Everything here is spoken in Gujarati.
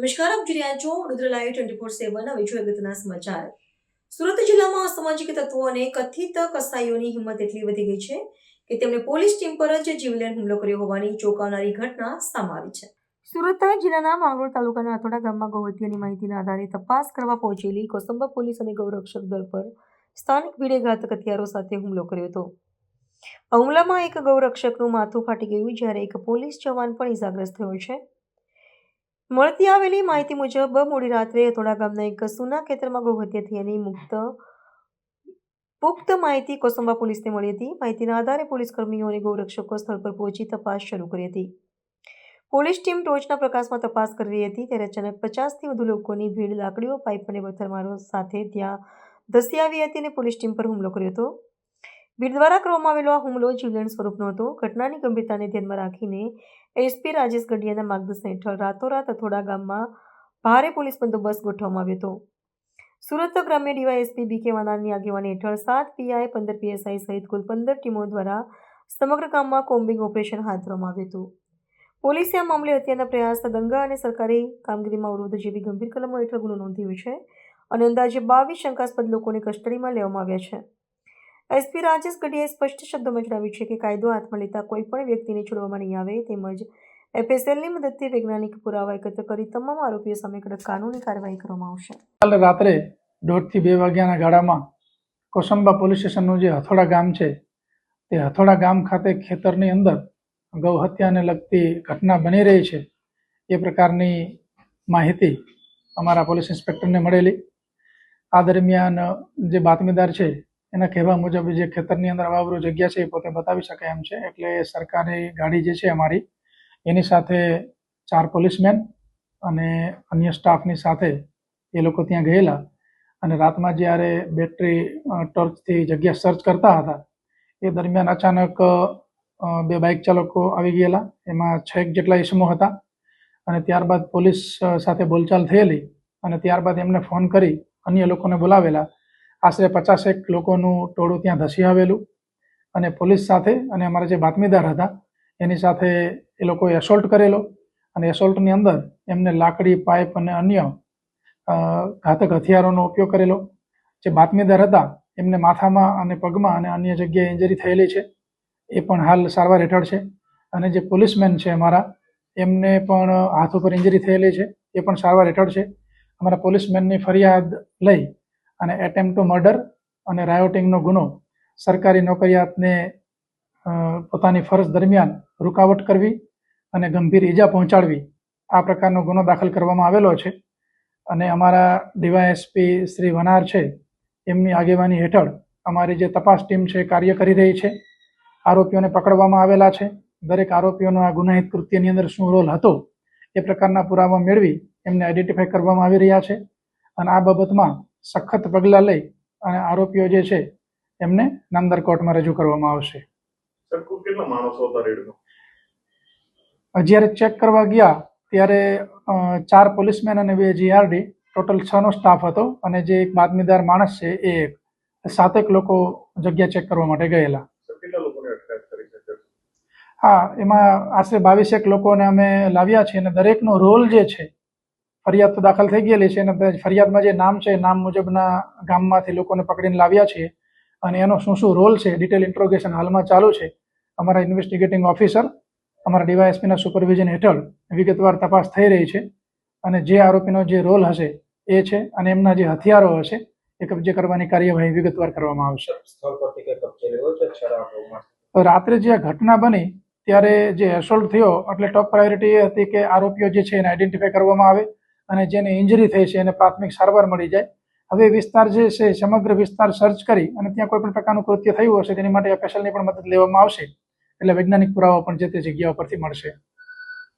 નમસ્કાર, આપ જોઈ રહ્યા છો વડોદરા લાઈવ 24/7 હવે જોઈએ અગત્યના સમાચાર। સુરત જિલ્લામાં અસામાજિક તત્વો અને કથિત કસાઈઓની હિંમત એટલી વધી ગઈ છે કે તેમણે પોલીસ ટીમ પર જ જીવલેણ હુમલો કર્યો હોવાની ચોંકાવનારી ઘટના સામે આવી છે। સુરત જિલ્લાના માંગરોળ તાલુકાના અથોડા ગામમાં ગૌહત્યાની માહિતીના આધારે તપાસ કરવા પહોંચેલી કોસંબા પોલીસ અને ગૌરક્ષક દળ પર સ્થાનિક ભીડે ઘાતક હથિયારો સાથે હુમલો કર્યો હતો। આ હુમલામાં એક ગૌરક્ષકનું માથું ફાટી ગયું જ્યારે એક પોલીસ જવાન પણ ઇજાગ્રસ્ત થયો છે। મળતી આવેલી માહિતી મુજબ મોડી રાત્રે અથોડા ગામના એક સુના ખેતરમાં ગૌહત્યા થયાની પુખ્ત માહિતી કોસંબા પોલીસને મળી હતી। માહિતીના આધારે પોલીસ કર્મીઓ અને ગૌરક્ષકો સ્થળ પર પહોંચી તપાસ શરૂ કરી હતી। પોલીસ ટીમ ટોર્ચના પ્રકાશમાં તપાસ કરી રહી હતી ત્યારે અચાનક 50થી વધુ લોકોની ભીડ લાકડીઓ, પાઇપ અને પથ્થરમારો સાથે ત્યાં ધસી આવી હતી અને પોલીસ ટીમ પર હુમલો કર્યો હતો। ભીડ દ્વારા કરવામાં આવેલો આ હુમલો જીવલેણ સ્વરૂપનો હતો। ઘટનાની ગંભીરતાને ધ્યાનમાં રાખીને એસપી રાજેશ ગઢિયાના માર્ગદર્શન હેઠળ રાતોરાત અથોડા ગામમાં ભારે પોલીસ બંદોબસ્ત ગોઠવવામાં આવ્યો હતો। સુરત ગ્રામ્ય ડીવાયએસપી બીકે વાનારની આગેવાની હેઠળ 7 પીઆઈ, 15 પીએસઆઈ સહિત કુલ 15 ટીમો દ્વારા સમગ્ર ગામમાં કોમ્બિંગ ઓપરેશન હાથ ધરવામાં આવ્યું હતું। પોલીસે આ મામલે હત્યાના પ્રયાસ, દંગા અને સરકારી કામગીરીમાં અવરોધ જેવી ગંભીર કલમો હેઠળ ગુનો નોંધ્યો છે અને અંદાજે 22 શંકાસ્પદ લોકોને કસ્ટડીમાં લેવામાં આવ્યા છે। એસપી રાજેશ ગઢિયાએ સ્પષ્ટ શબ્દોમાં જણાવ્યું છે કે કાયદો હાથમાં લેતા કોઈ પણ વ્યક્તિને છોડવામાં નહીં આવે, તેમજ એફએસએલની મદદથી વૈજ્ઞાનિક પુરાવા એકત્ર કરી તમામ આરોપીઓ સામે કડક કાનૂની કાર્યવાહી કરવામાં આવશે। કાલે રાત્રે 1:30 થી 2 વાગ્યાના ગાળામાં કોસંબા પોલીસ સ્ટેશનનું જે અથોડા ગામ છે તે અથોડા ગામ ખાતે ખેતરની અંદર ગૌ હત્યાને લગતી ઘટના બની રહી છે એ પ્રકારની માહિતી અમારા પોલીસ ઇન્સ્પેક્ટરને મળેલી। આ દરમિયાન જે બાતમીદાર છે એના કહેવા મુજબ જે ખેતરની અંદર અવાવરૂ જગ્યા છે એ પોતે બતાવી શકે એમ છે, એટલે સરકારી ગાડી જે છે અમારી એની સાથે 4 પોલીસમેન અને અન્ય સ્ટાફની સાથે એ લોકો ત્યાં ગયેલા અને રાતમાં જ્યારે બેટરી ટોર્ચથી જગ્યા સર્ચ કરતા હતા એ દરમિયાન અચાનક 2 બાઇક ચાલકો આવી ગયેલા, એમાં 6 જેટલા ઇસમો હતા અને ત્યારબાદ પોલીસ સાથે બોલચાલ થયેલી અને ત્યારબાદ એમને ફોન કરી અન્ય લોકોને બોલાવેલા। આશરે 50 લોકોનું ટોળું ત્યાં ધસી આવેલું અને પોલીસ સાથે અને અમારા જે બાતમીદાર હતા એની સાથે એ લોકોએ એસોલ્ટ કરેલો અને એસોલ્ટની અંદર એમને લાકડી, પાઇપ અને અન્ય ઘાતક હથિયારોનો ઉપયોગ કરેલો। જે બાતમીદાર હતા એમને માથામાં અને પગમાં અને અન્ય જગ્યાએ ઇન્જરી થયેલી છે, એ પણ હાલ સારવાર હેઠળ છે અને જે પોલીસમેન છે અમારા એમને પણ હાથ ઉપર ઇન્જરી થયેલી છે, એ પણ સારવાર હેઠળ છે। અમારા પોલીસમેનની ફરિયાદ લઈ અને એટેમ્પ્ટ ટુ મર્ડર અને રાયોટિંગનો ગુનો સરકારી નોકરિયાતને પોતાની ફરજ દરમિયાન રૂકાવટ કરવી અને ગંભીર ઈજા પહોંચાડવી આ પ્રકારનો ગુનો દાખલ કરવામાં આવેલો છે અને અમારા ડીવાયએસપી શ્રી વનાર છે એમની આગેવાની હેઠળ અમારી જે તપાસ ટીમ છે કાર્ય કરી રહી છે। આરોપીઓને પકડવામાં આવેલા છે। દરેક આરોપીઓનો આ ગુનાહિત કૃત્યની અંદર શું રોલ હતો એ પ્રકારના પુરાવા મેળવી એમને આઈડેન્ટિફાઈ કરવામાં આવી રહ્યા છે અને આ બાબતમાં સખત પગલાં લઈ અને આરોપીઓ જે છે એમને નામદાર કોર્ટમાં રજૂ કરવામાં આવશે। કેટલા માણસો હતા રેડમાં? જ્યારે ચેક કરવા ગયા ત્યારે 4 પોલીસમેન અને 2 જીઆરડી, ટોટલ 6 નો સ્ટાફ હતો અને જે એક બાતમીદાર માણસ છે એ 7 લોકો જગ્યા ચેક કરવા માટે ગયેલા। કેટલા લોકોને અટકાયત કરી છે? હા, એમાં આશરે 22 લોકોને અમે લાવ્યા છીએ અને દરેકનો રોલ જે છે, ફરિયાદ તો દાખલ થઈ ગયેલી છે અને ફરિયાદમાં જે નામ છે નામ મુજબના ગામમાંથી લોકોને પકડીને લાવ્યા છીએ અને એનો શું રોલ છે ડિટેલ ઇન્ટ્રોગેશન હાલમાં ચાલુ છે। અમારા ઇન્વેસ્ટિગેટિંગ ઓફિસર અમારા ડીવાયએસપીના સુપરવિઝન હેઠળ વિગતવાર તપાસ થઈ રહી છે અને જે આરોપીનો જે રોલ હશે એ છે અને એમના જે હથિયારો હશે એ કબજે કરવાની કાર્યવાહી વિગતવાર કરવામાં આવશે। રાત્રે જે ઘટના બની ત્યારે જે એસોલ્ટ થયો એટલે ટોપ પ્રાયોરિટી એ હતી કે આરોપીઓ જે છે એને આઈડેન્ટિફાઈ કરવામાં આવે અને જેને ઇન્જરી થઈ છે એને પ્રાથમિક સારવાર મળી જાય। હવે વિસ્તાર જે છે સમગ્ર વિસ્તાર સર્ચ કરી અને ત્યાં કોઈ પણ પ્રકારનું કૃત્ય થયું હશે તેની માટે એફએસએલની પણ મદદ લેવામાં આવશે, એટલે વૈજ્ઞાનિક પુરાવા પણ જે તે જગ્યા પરથી મળશે।